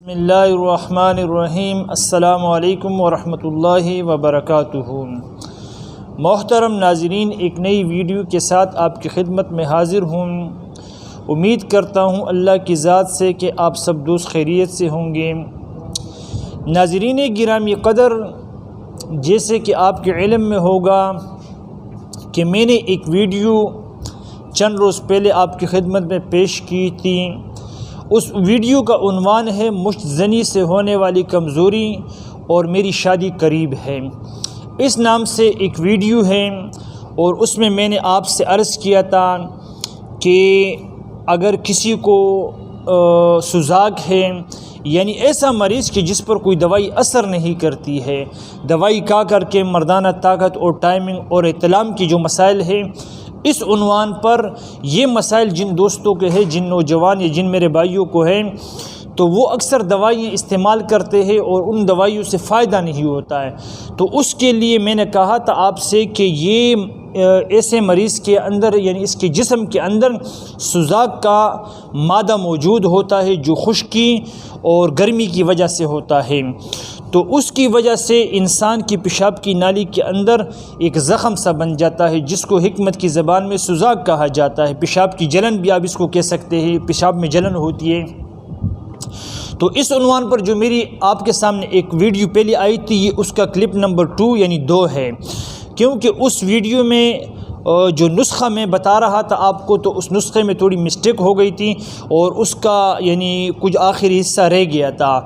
بسم اللہ الرحمن الرحیم۔ السلام علیکم ورحمۃ اللہ وبرکاتہ۔ محترم ناظرین، ایک نئی ویڈیو کے ساتھ آپ کی خدمت میں حاضر ہوں۔ امید کرتا ہوں اللہ کی ذات سے کہ آپ سب دوست خیریت سے ہوں گے۔ ناظرین گرامی قدر، جیسے کہ آپ کے علم میں ہوگا کہ میں نے ایک ویڈیو چند روز پہلے آپ کی خدمت میں پیش کی تھی۔ اس ویڈیو کا عنوان ہے مشت زنی سے ہونے والی کمزوری اور میری شادی قریب ہے۔ اس نام سے ایک ویڈیو ہے اور اس میں میں نے آپ سے عرض کیا تھا کہ اگر کسی کو سوزاک ہے، یعنی ایسا مریض کہ جس پر کوئی دوائی اثر نہیں کرتی ہے، دوائی کھا کر کے مردانہ طاقت اور ٹائمنگ اور احتلام کی جو مسائل ہیں، اس عنوان پر یہ مسائل جن دوستوں کے ہیں، جن نوجوان یا جن میرے بھائیوں کو ہیں، تو وہ اکثر دوائیں استعمال کرتے ہیں اور ان دوائیوں سے فائدہ نہیں ہوتا ہے۔ تو اس کے لیے میں نے کہا تھا آپ سے کہ یہ ایسے مریض کے اندر، یعنی اس کے جسم کے اندر سوزاک کا مادہ موجود ہوتا ہے جو خشکی اور گرمی کی وجہ سے ہوتا ہے۔ تو اس کی وجہ سے انسان کی پیشاب کی نالی کے اندر ایک زخم سا بن جاتا ہے، جس کو حکمت کی زبان میں سوزاک کہا جاتا ہے۔ پیشاب کی جلن بھی آپ اس کو کہہ سکتے ہیں، پیشاب میں جلن ہوتی ہے۔ تو اس عنوان پر جو میری آپ کے سامنے ایک ویڈیو پہلے آئی تھی، یہ اس کا کلپ نمبر 2 یعنی 2 ہے، کیونکہ اس ویڈیو میں جو نسخہ میں بتا رہا تھا آپ کو، تو اس نسخے میں تھوڑی مسٹیک ہو گئی تھی اور اس کا یعنی کچھ آخری حصہ رہ گیا تھا۔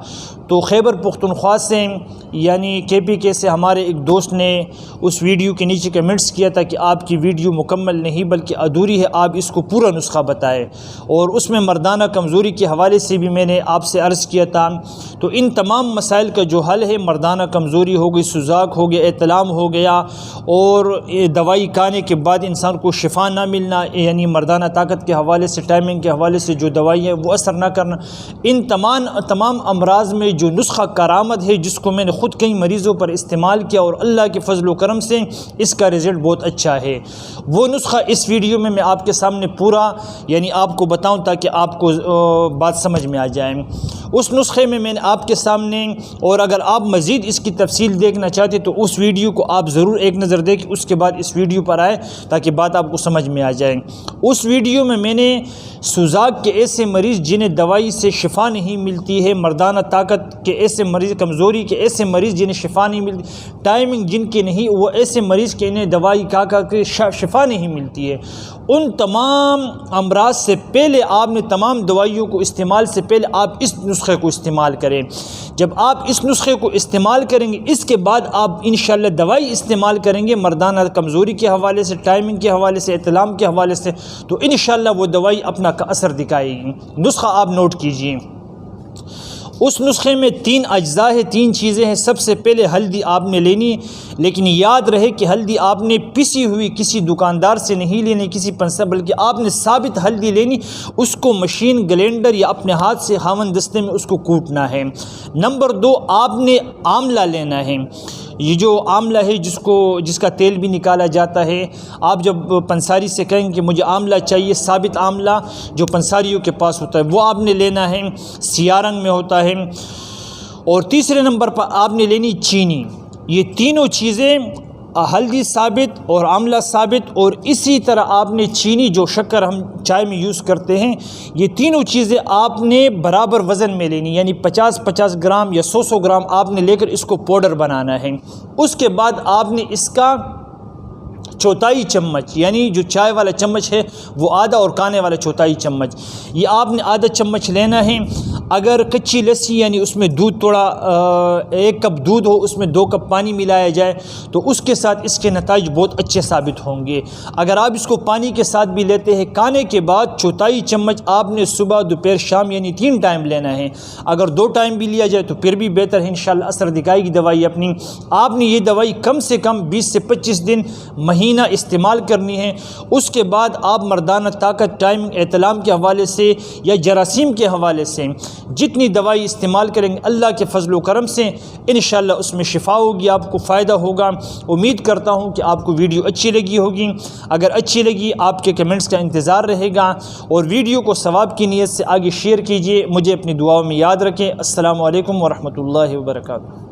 تو خیبر پختونخوا سے یعنی KPK سے ہمارے ایک دوست نے اس ویڈیو کے نیچے کمنٹس کیا تھا کہ آپ کی ویڈیو مکمل نہیں بلکہ ادھوری ہے، آپ اس کو پورا نسخہ بتائیں، اور اس میں مردانہ کمزوری کے حوالے سے بھی میں نے آپ سے عرض کیا تھا۔ تو ان تمام مسائل کا جو حل ہے، مردانہ کمزوری ہو گئی، سوزاک ہو گیا، احتلام ہو گیا، اور دوائی کھانے کے بعد انسان کو شفا نہ ملنا، یعنی مردانہ طاقت کے حوالے سے، ٹائمنگ کے حوالے سے جو دوائی ہے وہ اثر نہ کرنا، ان تمام امراض میں جو نسخہ کارآمد ہے، جس کو میں نے خود کئی مریضوں پر استعمال کیا اور اللہ کے فضل و کرم سے اس کا رزلٹ بہت اچھا ہے، وہ نسخہ اس ویڈیو میں آپ کے سامنے پورا یعنی آپ کو بتاؤں تاکہ آپ کو بات سمجھ میں آ جائے۔ اس نسخے میں میں نے آپ کے سامنے، اور اگر آپ مزید اس کی تفصیل دیکھنا چاہتے تو اس ویڈیو کو آپ ضرور ایک نظر دیکھیں، اس کے بعد اس ویڈیو پر آئے تاکہ بات آپ کو سمجھ میں آ جائے۔ اس ویڈیو میں نے سوزاک کے ایسے مریض جنہیں دوائی سے شفا نہیں ملتی ہے، مردانہ طاقت کے ایسے مریض، کمزوری کے ایسے مریض جنہیں شفا نہیں ملتی، ٹائمنگ جن کے نہیں، وہ ایسے مریض کے انہیں دوائی کھا کے شفا نہیں ملتی ہے، ان تمام امراض سے پہلے آپ نے، تمام دوائیوں کو استعمال سے پہلے آپ اس نسخے کو استعمال کریں۔ جب آپ اس نسخے کو استعمال کریں گے، اس کے بعد آپ انشاءاللہ دوائی استعمال کریں گے مردانہ کمزوری کے حوالے سے، ٹائمنگ کے حوالے سے، احتلام کے حوالے سے، تو انشاءاللہ وہ دوائی اپنا اثر دکھائے گی۔ نسخہ آپ نوٹ کیجئے۔ اس نسخے میں 3 اجزاء ہیں، 3 چیزیں ہیں۔ سب سے پہلے ہلدی آپ نے لینی، لیکن یاد رہے کہ ہلدی آپ نے پسی ہوئی کسی دکاندار سے نہیں لینی، کسی پنسا، بلکہ آپ نے ثابت ہلدی لینی، اس کو مشین گلینڈر یا اپنے ہاتھ سے ہاون دستے میں اس کو کوٹنا ہے۔ نمبر 2، آپ نے آملہ لینا ہے۔ یہ جو آملہ ہے جس کا تیل بھی نکالا جاتا ہے، آپ جب پنساری سے کہیں کہ مجھے آملہ چاہیے، ثابت آملہ جو پنساریوں کے پاس ہوتا ہے وہ آپ نے لینا ہے، سیاہ رنگ میں ہوتا ہے۔ اور تیسرے نمبر پر آپ نے لینی چینی۔ یہ تینوں چیزیں، ہلدی ثابت اور آملہ ثابت، اور اسی طرح آپ نے چینی جو شکر ہم چائے میں یوز کرتے ہیں، یہ تینوں چیزیں آپ نے برابر وزن میں لینی، یعنی 50 گرام یا 100 گرام آپ نے لے کر اس کو پاؤڈر بنانا ہے۔ اس کے بعد آپ نے اس کا 1/4 چمچ، یعنی جو چائے والا چمچ ہے وہ آدھا، اور کھانے والا 1/4 چمچ، یہ آپ نے آدھا چمچ لینا ہے۔ اگر کچی لسی یعنی اس میں دودھ تھوڑا 1 کپ دودھ ہو، اس میں 2 کپ پانی ملایا جائے تو اس کے ساتھ اس کے نتائج بہت اچھے ثابت ہوں گے۔ اگر آپ اس کو پانی کے ساتھ بھی لیتے ہیں، کھانے کے بعد 1/4 چمچ آپ نے صبح، دوپہر، شام یعنی 3 ٹائم لینا ہے۔ اگر 2 ٹائم بھی لیا جائے تو پھر بھی بہتر ہے، انشاءاللہ اثر دکھائے گی دوائی اپنی۔ آپ نے یہ دوائی کم سے کم 20 سے 25 دن، مہینے مہینہ استعمال کرنی ہے، اس کے بعد آپ مردانہ طاقت، ٹائمنگ، احتلام کے حوالے سے یا جراثیم کے حوالے سے جتنی دوائی استعمال کریں گے اللہ کے فضل و کرم سے انشاءاللہ اس میں شفا ہوگی، آپ کو فائدہ ہوگا۔ امید کرتا ہوں کہ آپ کو ویڈیو اچھی لگی ہوگی۔ اگر اچھی لگی آپ کے کمنٹس کا انتظار رہے گا، اور ویڈیو کو ثواب کی نیت سے آگے شیئر کیجیے۔ مجھے اپنی دعاؤں میں یاد رکھیں۔ السلام علیکم ورحمۃ اللہ وبرکاتہ۔